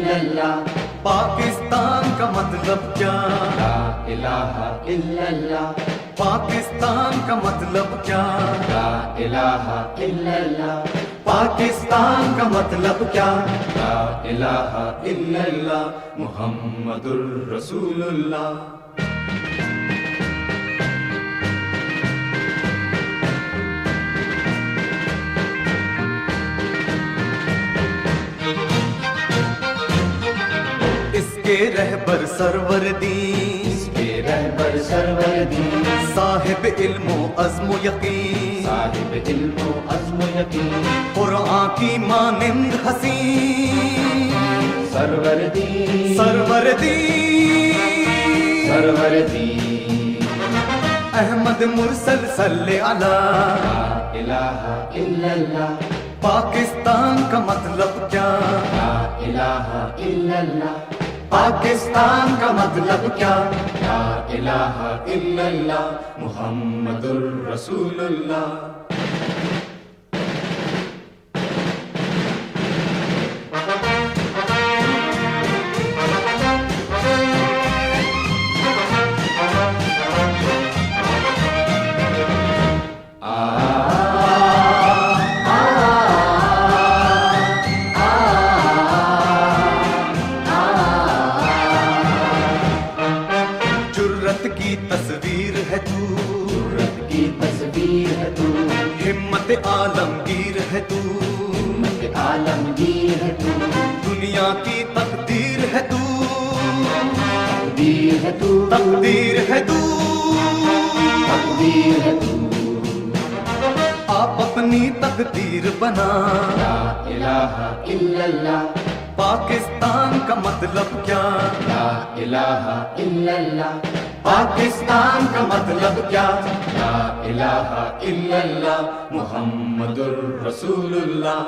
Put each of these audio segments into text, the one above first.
इल्लल्लाह। पाकिस्तान का मतलब क्या? ला इलाहा इल्लल्लाह। पाकिस्तान का मतलब क्या? ला इलाहा इल्लल्लाह। पाकिस्तान का मतलब क्या? ला इलाहा इल्लल्लाह मुहम्मदुर रसूलुल्लाह। इसके रहबर सरवर दी, इसके रहबर सरवर दी, साहिब इल्मो अज़्म यकीन, साहिब इल्मो अज़्म यकीन, कुरान की मानिंद हसीन, सरवर दी, सरवर दी, सरवर दी। अहमद मुरसल सल्ले अला। ला इलाहा इल्लल्लाह। पाकिस्तान का मतलब क्या? ला इलाहा इल्लल्लाह। पाकिस्तान का मतलब क्या? ला इलाहा इल्लल्लाह मुहम्मदुर रसूलुल्लाह। जुर्रत की तस्वीर है तू, जुर्रत की तस्वीर है तू, हिम्मत आलमगीर है तू, हिम्मत आलमगीर है तू, दुनिया की तकदीर है तू, तकदीर है तू, तकदीर है तू। तकदीर है तू। आप अपनी तकदीर बना। ला इलाहा इल्लल्लाह। पाकिस्तान का मतलब क्या? ला इलाहा इल्लल्लाह। पाकिस्तान का मतलब क्या? ला इलाहा इल्लल्लाह मुहम्मदुर रसूलुल्लाह।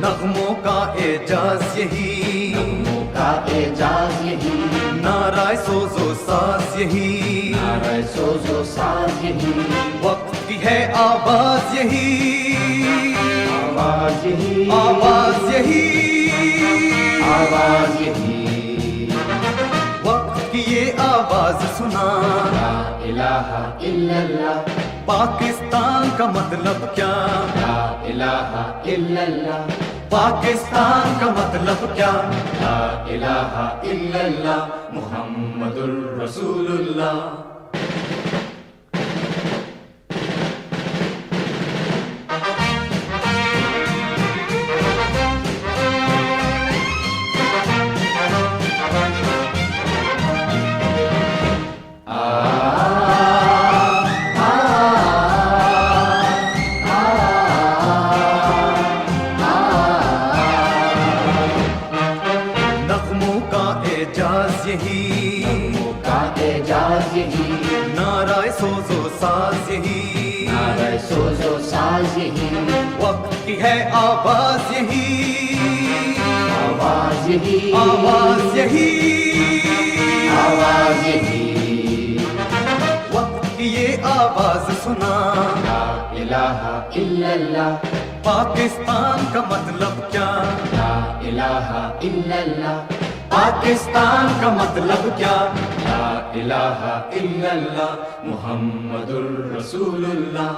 नगमों का एजाज यही, नगमों का एजाज यही, नाराय सोजो साज यही, नारे सोजो साज यही, वक्त की है आवाज यही, आवाज यही, आवाज यही, आवाज यही। वक्त की ये आवाज सुना। ला इलाहा इल्लल्लाह। पाकिस्तान का मतलब क्या? ला इलाहा इल्लल्लाह। पाकिस्तान का मतलब क्या? ला इलाहा इल्लल्लाह मुहम्मदुर रसूलुल्लाह। नगमों का एजाज यही, नगमों का एजाज यही, नाराय सोजो साज यही, नारे सोजो साज यही, वक्त की है आवाज यही, आवाज यही, आवाज यही, आवाज यही। वक्त की ये आवाज सुना। ला इलाहा इल्लल्लाह। पाकिस्तान का मतलब क्या? ला इलाहा इल्लल्लाह। पाकिस्तान का मतलब क्या? ला इलाहा इल्लल्लाह मुहम्मदुर रसूलुल्लाह।